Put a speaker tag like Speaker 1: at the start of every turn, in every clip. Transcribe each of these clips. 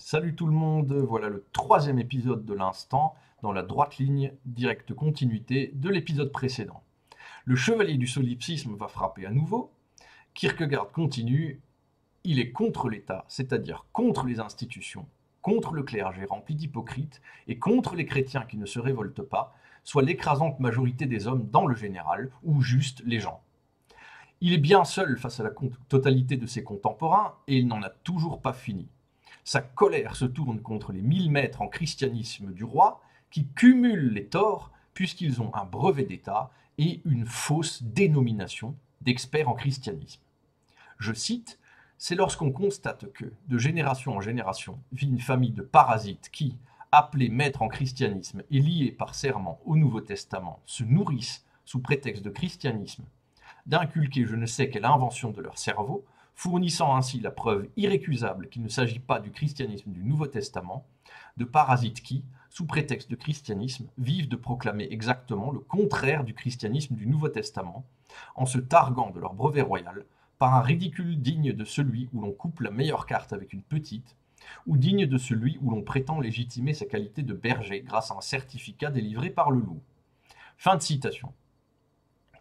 Speaker 1: Salut tout le monde, voilà le troisième épisode de l'instant, dans la droite ligne, directe continuité de l'épisode précédent. Le chevalier du solipsisme va frapper à nouveau, Kierkegaard continue, il est contre l'État, c'est-à-dire contre les institutions, contre le clergé rempli d'hypocrites et contre les chrétiens qui ne se révoltent pas, soit l'écrasante majorité des hommes dans le général, ou juste les gens. Il est bien seul face à la totalité de ses contemporains, et il n'en a toujours pas fini. Sa colère se tourne contre les 1000 maîtres en christianisme du roi, qui cumulent les torts puisqu'ils ont un brevet d'État et une fausse dénomination d'experts en christianisme. Je cite, « C'est lorsqu'on constate que, de génération en génération, vit une famille de parasites qui, appelés maîtres en christianisme et liés par serment au Nouveau Testament, se nourrissent, sous prétexte de christianisme, d'inculquer je ne sais quelle invention de leur cerveau, fournissant ainsi la preuve irrécusable qu'il ne s'agit pas du christianisme du Nouveau Testament, de parasites qui, sous prétexte de christianisme, vivent de proclamer exactement le contraire du christianisme du Nouveau Testament, en se targuant de leur brevet royal, par un ridicule digne de celui où l'on coupe la meilleure carte avec une petite, ou digne de celui où l'on prétend légitimer sa qualité de berger grâce à un certificat délivré par le loup. » Fin de citation.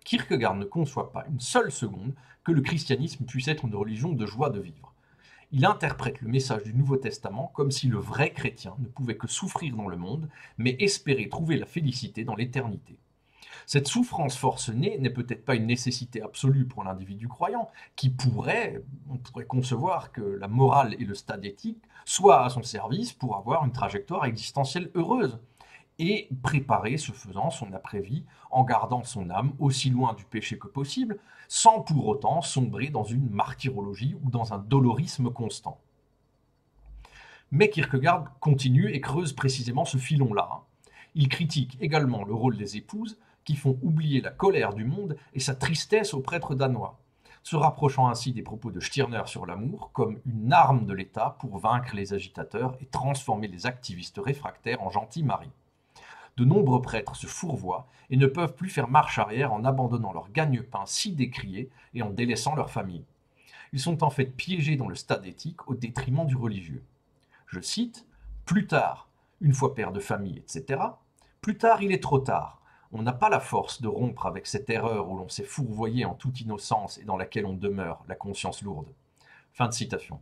Speaker 1: Kierkegaard ne conçoit pas une seule seconde que le christianisme puisse être une religion de joie de vivre. Il interprète le message du Nouveau Testament comme si le vrai chrétien ne pouvait que souffrir dans le monde, mais espérer trouver la félicité dans l'éternité. Cette souffrance forcenée n'est peut-être pas une nécessité absolue pour l'individu croyant, on pourrait concevoir que la morale et le stade éthique soient à son service pour avoir une trajectoire existentielle heureuse, et préparer, ce faisant, son après-vie en gardant son âme aussi loin du péché que possible, sans pour autant sombrer dans une martyrologie ou dans un dolorisme constant. Mais Kierkegaard continue et creuse précisément ce filon-là. Il critique également le rôle des épouses, qui font oublier la colère du monde et sa tristesse aux prêtres danois, se rapprochant ainsi des propos de Stirner sur l'amour comme une arme de l'État pour vaincre les agitateurs et transformer les activistes réfractaires en gentils maris. De nombreux prêtres se fourvoient et ne peuvent plus faire marche arrière en abandonnant leur gagne-pain si décrié et en délaissant leur famille. Ils sont en fait piégés dans le stade éthique au détriment du religieux. Je cite, « Plus tard, une fois père de famille, etc., plus tard il est trop tard. On n'a pas la force de rompre avec cette erreur où l'on s'est fourvoyé en toute innocence et dans laquelle on demeure, la conscience lourde. » Fin de citation.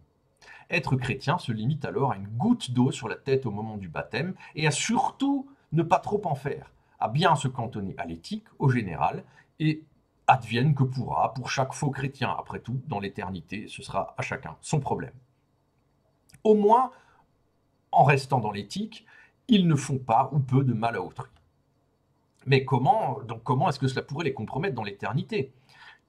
Speaker 1: Être chrétien se limite alors à une goutte d'eau sur la tête au moment du baptême et à surtout ne pas trop en faire, à bien se cantonner à l'éthique, au général, et advienne que pourra, pour chaque faux chrétien, après tout, dans l'éternité, ce sera à chacun son problème. Au moins, en restant dans l'éthique, ils ne font pas ou peu de mal à autrui. Mais comment est-ce que cela pourrait les compromettre dans l'éternité ?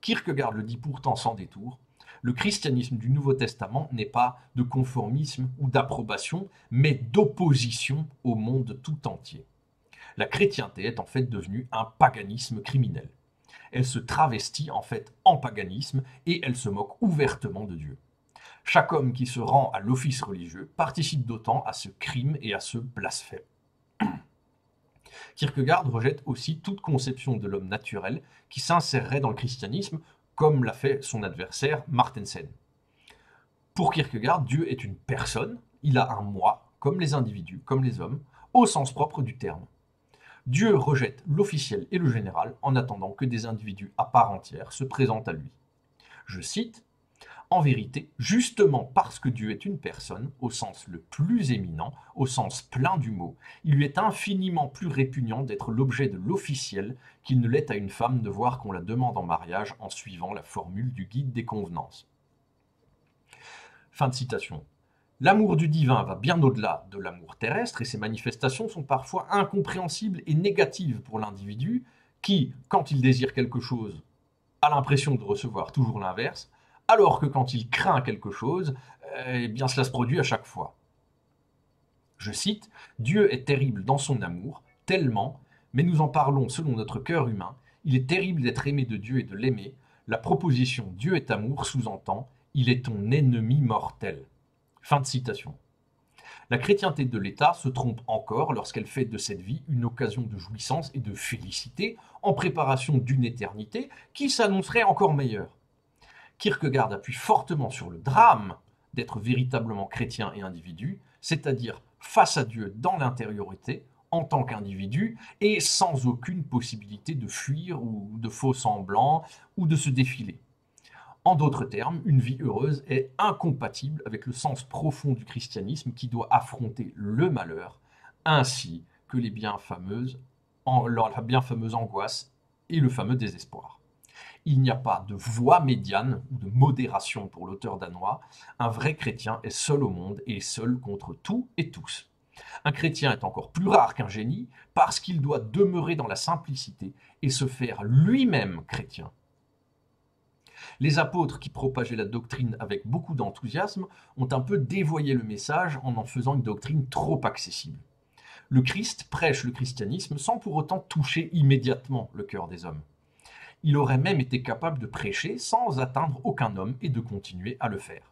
Speaker 1: Kierkegaard le dit pourtant sans détour, le christianisme du Nouveau Testament n'est pas de conformisme ou d'approbation, mais d'opposition au monde tout entier. La chrétienté est en fait devenue un paganisme criminel. Elle se travestit en fait en paganisme et elle se moque ouvertement de Dieu. Chaque homme qui se rend à l'office religieux participe d'autant à ce crime et à ce blasphème. Kierkegaard rejette aussi toute conception de l'homme naturel qui s'insérerait dans le christianisme, comme l'a fait son adversaire Martensen. Pour Kierkegaard, Dieu est une personne, il a un moi, comme les individus, comme les hommes, au sens propre du terme. Dieu rejette l'officiel et le général en attendant que des individus à part entière se présentent à lui. Je cite, « En vérité, justement parce que Dieu est une personne, au sens le plus éminent, au sens plein du mot, il lui est infiniment plus répugnant d'être l'objet de l'officiel qu'il ne l'est à une femme de voir qu'on la demande en mariage en suivant la formule du guide des convenances. » Fin de citation. L'amour du divin va bien au-delà de l'amour terrestre et ses manifestations sont parfois incompréhensibles et négatives pour l'individu qui, quand il désire quelque chose, a l'impression de recevoir toujours l'inverse, alors que quand il craint quelque chose, eh bien cela se produit à chaque fois. Je cite, « Dieu est terrible dans son amour, tellement, mais nous en parlons selon notre cœur humain, il est terrible d'être aimé de Dieu et de l'aimer, la proposition Dieu est amour sous-entend, il est ton ennemi mortel. » Fin de citation. La chrétienté de l'État se trompe encore lorsqu'elle fait de cette vie une occasion de jouissance et de félicité en préparation d'une éternité qui s'annoncerait encore meilleure. Kierkegaard appuie fortement sur le drame d'être véritablement chrétien et individu, c'est-à-dire face à Dieu dans l'intériorité, en tant qu'individu, et sans aucune possibilité de fuir ou de faux semblants ou de se défiler. En d'autres termes, une vie heureuse est incompatible avec le sens profond du christianisme qui doit affronter le malheur, ainsi que la bien fameuse angoisse et le fameux désespoir. Il n'y a pas de voie médiane ou de modération pour l'auteur danois. Un vrai chrétien est seul au monde et est seul contre tout et tous. Un chrétien est encore plus rare qu'un génie parce qu'il doit demeurer dans la simplicité et se faire lui-même chrétien. Les apôtres qui propageaient la doctrine avec beaucoup d'enthousiasme ont un peu dévoyé le message en faisant une doctrine trop accessible. Le Christ prêche le christianisme sans pour autant toucher immédiatement le cœur des hommes. Il aurait même été capable de prêcher sans atteindre aucun homme et de continuer à le faire.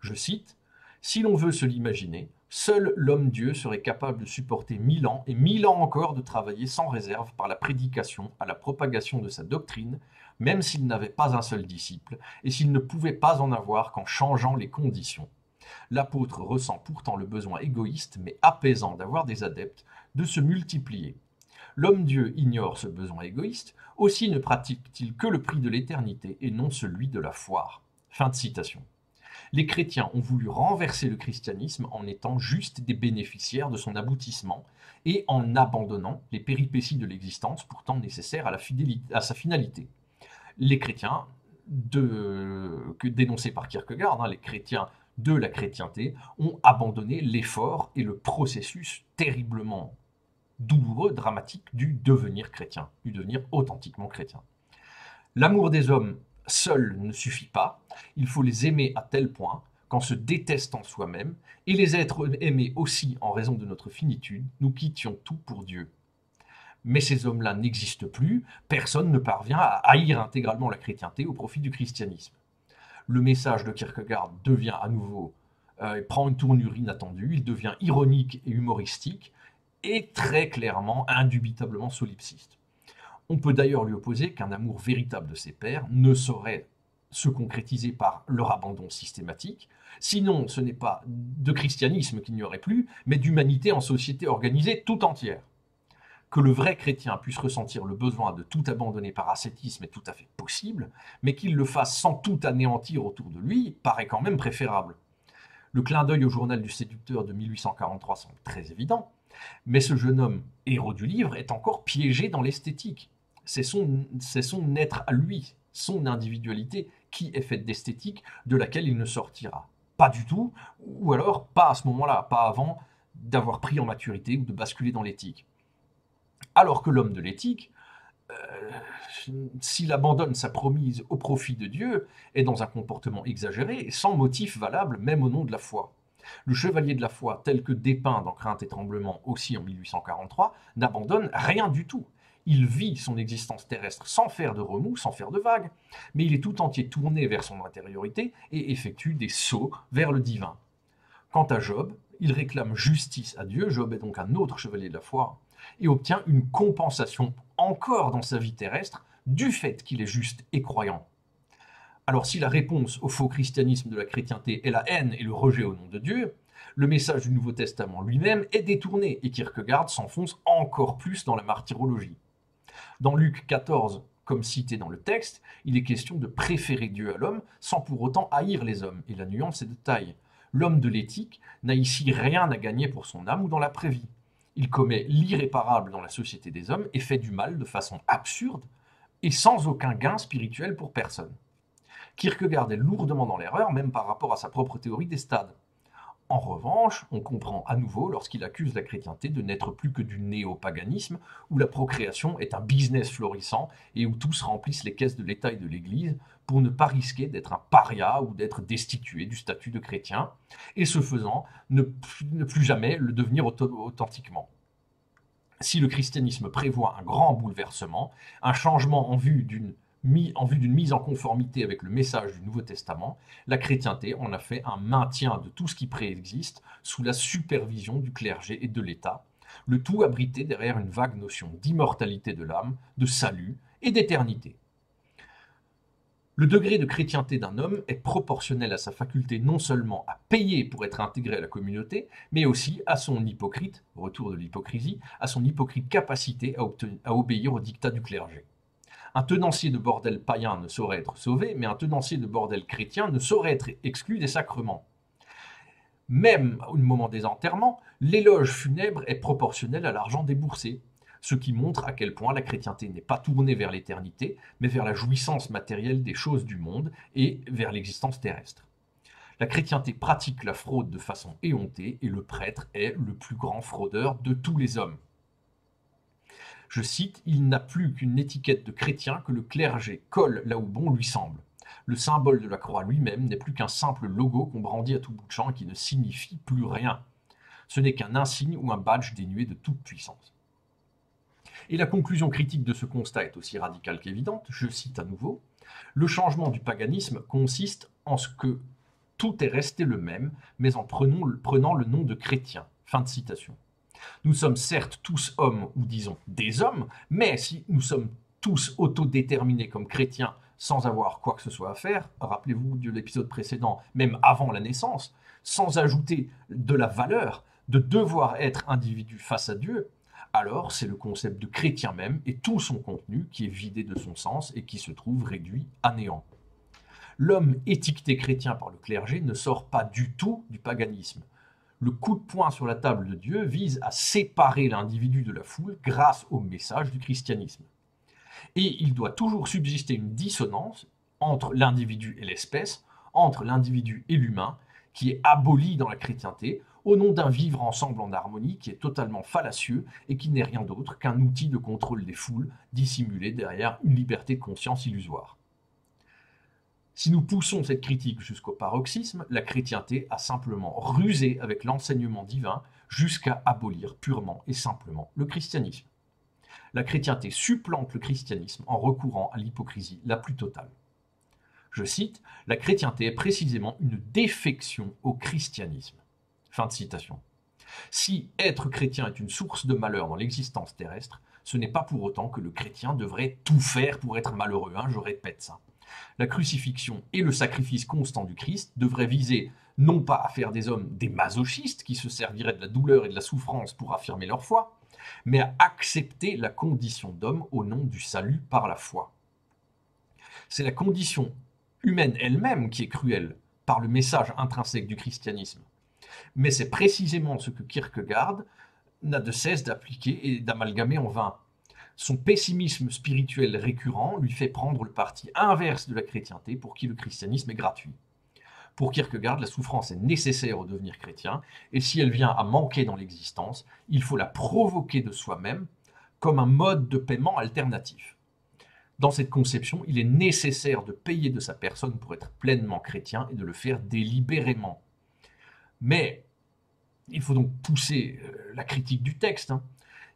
Speaker 1: Je cite, « Si l'on veut se l'imaginer, seul l'homme-dieu serait capable de supporter 1000 ans et 1000 ans encore de travailler sans réserve par la prédication à la propagation de sa doctrine, même s'il n'avait pas un seul disciple, et s'il ne pouvait pas en avoir qu'en changeant les conditions. L'apôtre ressent pourtant le besoin égoïste, mais apaisant d'avoir des adeptes, de se multiplier. L'homme-dieu ignore ce besoin égoïste, aussi ne pratique-t-il que le prix de l'éternité et non celui de la foire. » Fin de citation. Les chrétiens ont voulu renverser le christianisme en étant juste des bénéficiaires de son aboutissement et en abandonnant les péripéties de l'existence pourtant nécessaires à sa finalité. Les chrétiens, dénoncés par Kierkegaard, les chrétiens de la chrétienté, ont abandonné l'effort et le processus terriblement douloureux, dramatique du devenir chrétien, du devenir authentiquement chrétien. L'amour des hommes seul ne suffit pas, il faut les aimer à tel point qu'en se détestant soi-même, et les êtres aimés aussi en raison de notre finitude, nous quittions tout pour Dieu. Mais ces hommes-là n'existent plus, personne ne parvient à haïr intégralement la chrétienté au profit du christianisme. Le message de Kierkegaard devient à nouveau, prend une tournure inattendue, il devient ironique et humoristique, et très clairement, indubitablement solipsiste. On peut d'ailleurs lui opposer qu'un amour véritable de ses pairs ne saurait se concrétiser par leur abandon systématique, sinon ce n'est pas de christianisme qu'il n'y aurait plus, mais d'humanité en société organisée tout entière. Que le vrai chrétien puisse ressentir le besoin de tout abandonner par ascétisme est tout à fait possible, mais qu'il le fasse sans tout anéantir autour de lui paraît quand même préférable. Le clin d'œil au journal du séducteur de 1843 semble très évident, mais ce jeune homme, héros du livre, est encore piégé dans l'esthétique. C'est son être à lui, son individualité, qui est faite d'esthétique, de laquelle il ne sortira pas du tout, ou alors pas à ce moment-là, pas avant d'avoir pris en maturité ou de basculer dans l'éthique. Alors que l'homme de l'éthique, s'il abandonne sa promise au profit de Dieu, est dans un comportement exagéré et sans motif valable, même au nom de la foi. Le chevalier de la foi, tel que dépeint dans Crainte et Tremblement aussi en 1843, n'abandonne rien du tout. Il vit son existence terrestre sans faire de remous, sans faire de vagues, mais il est tout entier tourné vers son intériorité et effectue des sauts vers le divin. Quant à Job, il réclame justice à Dieu, Job est donc un autre chevalier de la foi, et obtient une compensation encore dans sa vie terrestre du fait qu'il est juste et croyant. Alors si la réponse au faux christianisme de la chrétienté est la haine et le rejet au nom de Dieu, le message du Nouveau Testament lui-même est détourné et Kierkegaard s'enfonce encore plus dans la martyrologie. Dans Luc 14, comme cité dans le texte, il est question de préférer Dieu à l'homme sans pour autant haïr les hommes, et la nuance est de taille. L'homme de l'éthique n'a ici rien à gagner pour son âme ou dans l'après-vie. Il commet l'irréparable dans la société des hommes et fait du mal de façon absurde et sans aucun gain spirituel pour personne. Kierkegaard est lourdement dans l'erreur, même par rapport à sa propre théorie des stades. En revanche, on comprend à nouveau lorsqu'il accuse la chrétienté de n'être plus que du néopaganisme, où la procréation est un business florissant et où tous remplissent les caisses de l'État et de l'Église pour ne pas risquer d'être un paria ou d'être destitué du statut de chrétien, et ce faisant, ne plus jamais le devenir authentiquement. Si le christianisme prévoit un grand bouleversement, un changement en vue d'une mise en conformité avec le message du Nouveau Testament, la chrétienté en a fait un maintien de tout ce qui préexiste sous la supervision du clergé et de l'État, le tout abrité derrière une vague notion d'immortalité de l'âme, de salut et d'éternité. Le degré de chrétienté d'un homme est proportionnel à sa faculté non seulement à payer pour être intégré à la communauté, mais aussi à son hypocrite, retour de l'hypocrisie, à son hypocrite capacité à obéir aux dictats du clergé. Un tenancier de bordel païen ne saurait être sauvé, mais un tenancier de bordel chrétien ne saurait être exclu des sacrements. Même au moment des enterrements, l'éloge funèbre est proportionnel à l'argent déboursé, ce qui montre à quel point la chrétienté n'est pas tournée vers l'éternité, mais vers la jouissance matérielle des choses du monde et vers l'existence terrestre. La chrétienté pratique la fraude de façon éhontée et le prêtre est le plus grand fraudeur de tous les hommes. Je cite, « Il n'a plus qu'une étiquette de chrétien que le clergé colle là où bon lui semble. Le symbole de la croix lui-même n'est plus qu'un simple logo qu'on brandit à tout bout de champ et qui ne signifie plus rien. Ce n'est qu'un insigne ou un badge dénué de toute puissance. » Et la conclusion critique de ce constat est aussi radicale qu'évidente. Je cite à nouveau, « Le changement du paganisme consiste en ce que tout est resté le même, mais en prenant le nom de chrétien. » Fin de citation. Nous sommes certes tous hommes, ou disons des hommes, mais si nous sommes tous autodéterminés comme chrétiens sans avoir quoi que ce soit à faire, rappelez-vous de l'épisode précédent, même avant la naissance, sans ajouter de la valeur, de devoir être individu face à Dieu, alors c'est le concept de chrétien même et tout son contenu qui est vidé de son sens et qui se trouve réduit à néant. L'homme étiqueté chrétien par le clergé ne sort pas du tout du paganisme. Le coup de poing sur la table de Dieu vise à séparer l'individu de la foule grâce au message du christianisme. Et il doit toujours subsister une dissonance entre l'individu et l'espèce, entre l'individu et l'humain, qui est abolie dans la chrétienté, au nom d'un vivre ensemble en harmonie qui est totalement fallacieux et qui n'est rien d'autre qu'un outil de contrôle des foules dissimulé derrière une liberté de conscience illusoire. Si nous poussons cette critique jusqu'au paroxysme, la chrétienté a simplement rusé avec l'enseignement divin jusqu'à abolir purement et simplement le christianisme. La chrétienté supplante le christianisme en recourant à l'hypocrisie la plus totale. Je cite, « La chrétienté est précisément une défection au christianisme. » Fin de citation. Si être chrétien est une source de malheur dans l'existence terrestre, ce n'est pas pour autant que le chrétien devrait tout faire pour être malheureux, je répète ça. La crucifixion et le sacrifice constant du Christ devraient viser non pas à faire des hommes des masochistes qui se serviraient de la douleur et de la souffrance pour affirmer leur foi, mais à accepter la condition d'homme au nom du salut par la foi. C'est la condition humaine elle-même qui est cruelle par le message intrinsèque du christianisme. Mais c'est précisément ce que Kierkegaard n'a de cesse d'appliquer et d'amalgamer en vain. Son pessimisme spirituel récurrent lui fait prendre le parti inverse de la chrétienté pour qui le christianisme est gratuit. Pour Kierkegaard, la souffrance est nécessaire au devenir chrétien, et si elle vient à manquer dans l'existence, il faut la provoquer de soi-même comme un mode de paiement alternatif. Dans cette conception, il est nécessaire de payer de sa personne pour être pleinement chrétien et de le faire délibérément. Mais il faut donc pousser la critique du texte.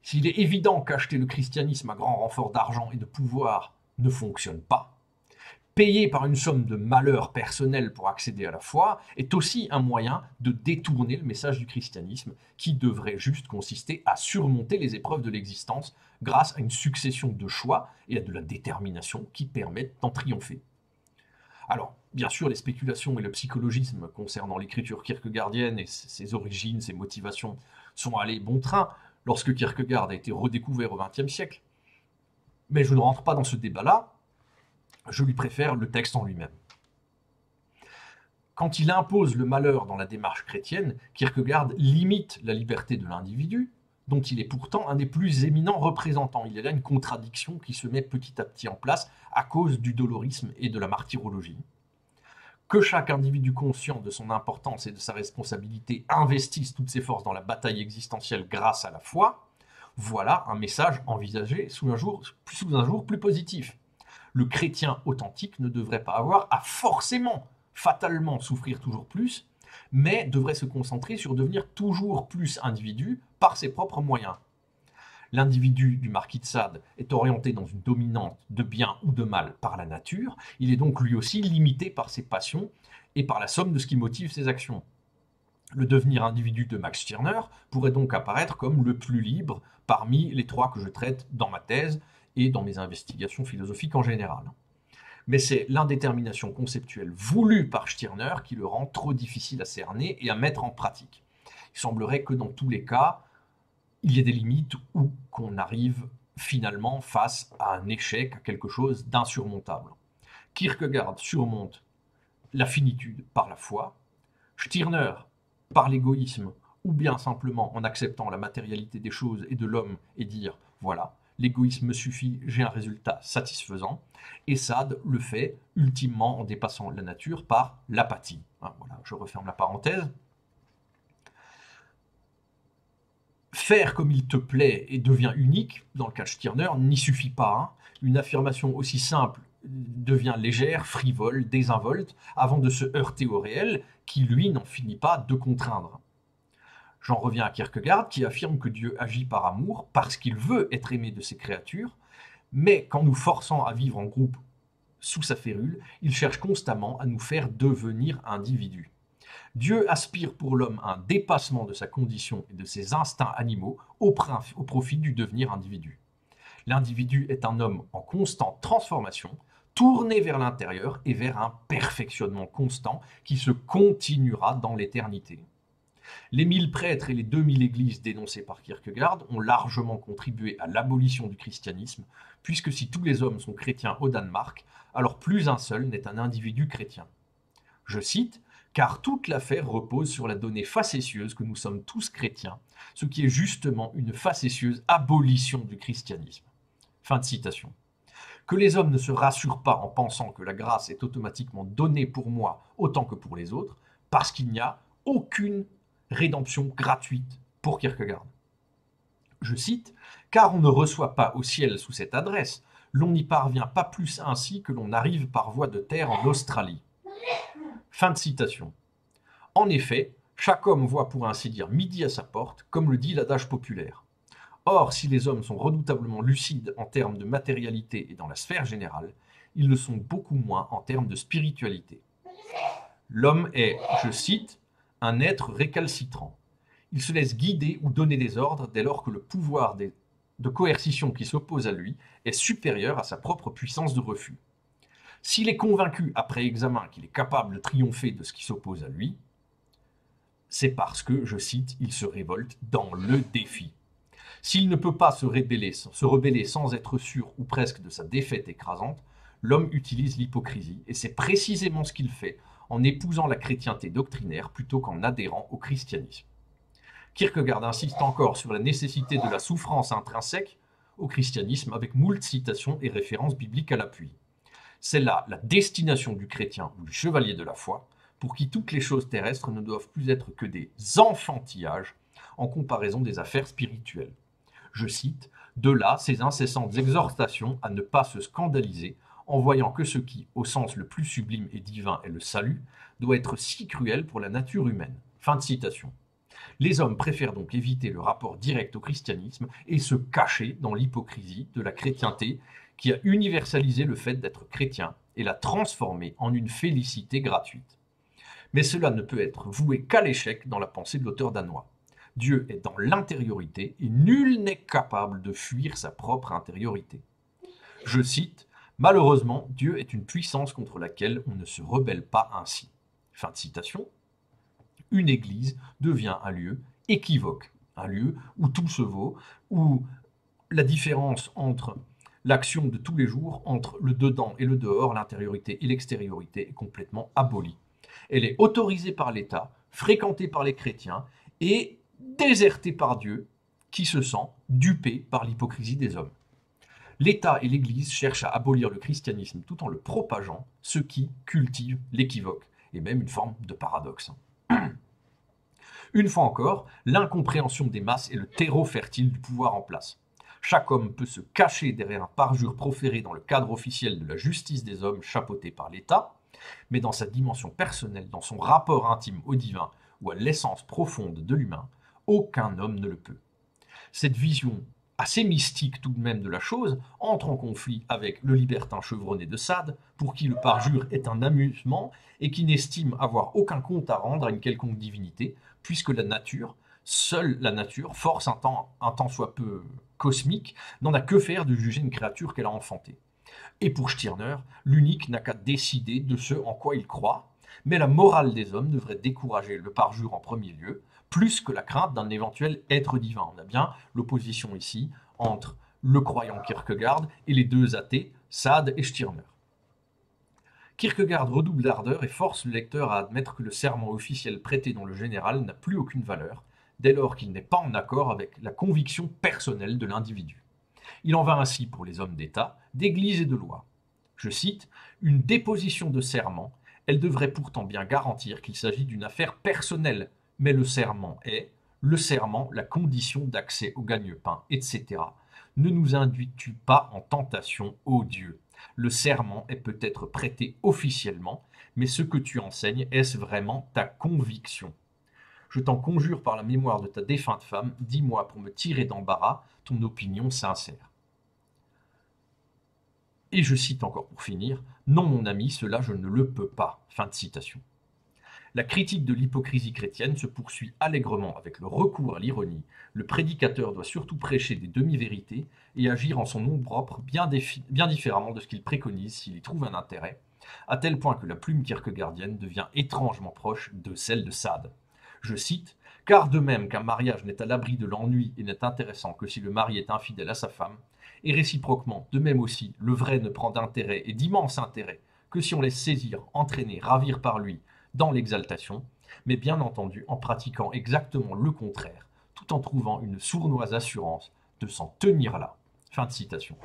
Speaker 1: S'il est évident qu'acheter le christianisme à grand renfort d'argent et de pouvoir ne fonctionne pas, payer par une somme de malheur personnel pour accéder à la foi est aussi un moyen de détourner le message du christianisme qui devrait juste consister à surmonter les épreuves de l'existence grâce à une succession de choix et à de la détermination qui permettent d'en triompher. Alors, bien sûr, les spéculations et le psychologisme concernant l'écriture kierkegaardienne et ses origines, ses motivations sont allés bon train lorsque Kierkegaard a été redécouvert au XXe siècle. Mais je ne rentre pas dans ce débat-là, je lui préfère le texte en lui-même. Quand il impose le malheur dans la démarche chrétienne, Kierkegaard limite la liberté de l'individu, dont il est pourtant un des plus éminents représentants. Il y a là une contradiction qui se met petit à petit en place à cause du dolorisme et de la martyrologie. Que chaque individu conscient de son importance et de sa responsabilité investisse toutes ses forces dans la bataille existentielle grâce à la foi, voilà un message envisagé sous un jour plus positif. Le chrétien authentique ne devrait pas avoir à forcément, fatalement souffrir toujours plus, mais devrait se concentrer sur devenir toujours plus individu par ses propres moyens. L'individu du marquis de Sade est orienté dans une dominante de bien ou de mal par la nature, il est donc lui aussi limité par ses passions et par la somme de ce qui motive ses actions. Le devenir individu de Max Stirner pourrait donc apparaître comme le plus libre parmi les trois que je traite dans ma thèse et dans mes investigations philosophiques en général. Mais c'est l'indétermination conceptuelle voulue par Stirner qui le rend trop difficile à cerner et à mettre en pratique. Il semblerait que dans tous les cas, il y ait des limites ou qu'on arrive finalement face à un échec, à quelque chose d'insurmontable. Kierkegaard surmonte la finitude par la foi, Stirner par l'égoïsme, ou bien simplement en acceptant la matérialité des choses et de l'homme et dire voilà, l'égoïsme me suffit, j'ai un résultat satisfaisant, et Sade le fait ultimement en dépassant la nature par l'apathie. Voilà, je referme la parenthèse. Faire comme il te plaît et devient unique, dans le cas de Stirner, n'y suffit pas. Une affirmation aussi simple devient légère, frivole, désinvolte, avant de se heurter au réel, qui lui n'en finit pas de contraindre. J'en reviens à Kierkegaard, qui affirme que Dieu agit par amour, parce qu'il veut être aimé de ses créatures, mais qu'en nous forçant à vivre en groupe sous sa férule, il cherche constamment à nous faire devenir individus. Dieu aspire pour l'homme un dépassement de sa condition et de ses instincts animaux au profit du devenir individu. L'individu est un homme en constante transformation, tourné vers l'intérieur et vers un perfectionnement constant qui se continuera dans l'éternité. Les 1000 prêtres et les 2000 églises dénoncées par Kierkegaard ont largement contribué à l'abolition du christianisme, puisque si tous les hommes sont chrétiens au Danemark, alors plus un seul n'est un individu chrétien. Je cite, « Car toute l'affaire repose sur la donnée facétieuse que nous sommes tous chrétiens, ce qui est justement une facétieuse abolition du christianisme. » Fin de citation. Que les hommes ne se rassurent pas en pensant que la grâce est automatiquement donnée pour moi autant que pour les autres, parce qu'il n'y a aucune rédemption gratuite pour Kierkegaard. Je cite, « Car on ne reçoit pas au ciel sous cette adresse, l'on n'y parvient pas plus ainsi que l'on arrive par voie de terre en Australie. » Fin de citation. En effet, chaque homme voit pour ainsi dire midi à sa porte, comme le dit l'adage populaire. Or, si les hommes sont redoutablement lucides en termes de matérialité et dans la sphère générale, ils le sont beaucoup moins en termes de spiritualité. L'homme est, je cite, un être récalcitrant. Il se laisse guider ou donner des ordres dès lors que le pouvoir de coercition qui s'oppose à lui est supérieur à sa propre puissance de refus. S'il est convaincu après examen qu'il est capable de triompher de ce qui s'oppose à lui, c'est parce que, je cite, il se révolte dans le défi. S'il ne peut pas se rebeller sans être sûr ou presque de sa défaite écrasante, l'homme utilise l'hypocrisie, et c'est précisément ce qu'il fait en épousant la chrétienté doctrinaire plutôt qu'en adhérant au christianisme. Kierkegaard insiste encore sur la nécessité de la souffrance intrinsèque au christianisme avec moult citations et références bibliques à l'appui. C'est là la destination du chrétien ou du chevalier de la foi, pour qui toutes les choses terrestres ne doivent plus être que des enfantillages en comparaison des affaires spirituelles. Je cite, « De là ces incessantes exhortations à ne pas se scandaliser en voyant que ce qui, au sens le plus sublime et divin, est le salut, doit être si cruel pour la nature humaine. » Fin de citation. Les hommes préfèrent donc éviter le rapport direct au christianisme et se cacher dans l'hypocrisie de la chrétienté qui a universalisé le fait d'être chrétien et l'a transformé en une félicité gratuite. Mais cela ne peut être voué qu'à l'échec dans la pensée de l'auteur danois. Dieu est dans l'intériorité et nul n'est capable de fuir sa propre intériorité. Je cite, « Malheureusement, Dieu est une puissance contre laquelle on ne se rebelle pas ainsi. » Fin de citation. Une église devient un lieu équivoque, un lieu où tout se vaut, où la différence entre l'action de tous les jours, entre le dedans et le dehors, l'intériorité et l'extériorité est complètement abolie. Elle est autorisée par l'État, fréquentée par les chrétiens et désertée par Dieu, qui se sent dupé par l'hypocrisie des hommes. L'État et l'Église cherchent à abolir le christianisme tout en le propageant, ce qui cultive l'équivoque, et même une forme de paradoxe. Une fois encore, l'incompréhension des masses est le terreau fertile du pouvoir en place. Chaque homme peut se cacher derrière un parjure proféré dans le cadre officiel de la justice des hommes chapeauté par l'État, mais dans sa dimension personnelle, dans son rapport intime au divin ou à l'essence profonde de l'humain, aucun homme ne le peut. Cette vision assez mystique tout de même de la chose entre en conflit avec le libertin chevronné de Sade, pour qui le parjure est un amusement et qui n'estime avoir aucun compte à rendre à une quelconque divinité, puisque la nature, seule la nature, force un temps soit peu cosmique, n'en a que faire de juger une créature qu'elle a enfantée. Et pour Stirner, l'unique n'a qu'à décider de ce en quoi il croit, mais la morale des hommes devrait décourager le parjure en premier lieu, plus que la crainte d'un éventuel être divin. On a bien l'opposition ici entre le croyant Kierkegaard et les deux athées, Sade et Stirner. Kierkegaard redouble d'ardeur et force le lecteur à admettre que le serment officiel prêté dans le général n'a plus aucune valeur, dès lors qu'il n'est pas en accord avec la conviction personnelle de l'individu. Il en va ainsi pour les hommes d'État, d'Église et de loi. Je cite, « Une déposition de serment, elle devrait pourtant bien garantir qu'il s'agit d'une affaire personnelle, mais le serment est, le serment, la condition d'accès au gagne-pain, etc. Ne nous induis-tu pas en tentation, ô Dieu ? Le serment est peut-être prêté officiellement, mais ce que tu enseignes, est-ce vraiment ta conviction ? Je t'en conjure par la mémoire de ta défunte femme, dis-moi pour me tirer d'embarras ton opinion sincère. » Et je cite encore pour finir, « Non mon ami, cela je ne le peux pas. » Fin de citation. La critique de l'hypocrisie chrétienne se poursuit allègrement avec le recours à l'ironie. Le prédicateur doit surtout prêcher des demi-vérités et agir en son nom propre bien différemment de ce qu'il préconise s'il y trouve un intérêt, à tel point que la plume kierkegaardienne devient étrangement proche de celle de Sade. Je cite, « Car de même qu'un mariage n'est à l'abri de l'ennui et n'est intéressant que si le mari est infidèle à sa femme, et réciproquement, de même aussi, le vrai ne prend d'intérêt et d'immense intérêt que si on laisse saisir, entraîner, ravir par lui dans l'exaltation, mais bien entendu en pratiquant exactement le contraire, tout en trouvant une sournoise assurance de s'en tenir là. » Fin de citation.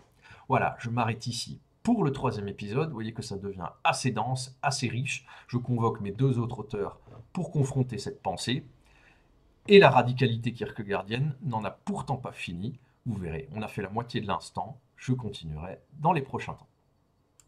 Speaker 1: Voilà, je m'arrête ici pour le 3e épisode. Vous voyez que ça devient assez dense, assez riche. Je convoque mes 2 autres auteurs pour confronter cette pensée. Et la radicalité kierkegaardienne n'en a pourtant pas fini. Vous verrez, on a fait la moitié de l'instant. Je continuerai dans les prochains temps.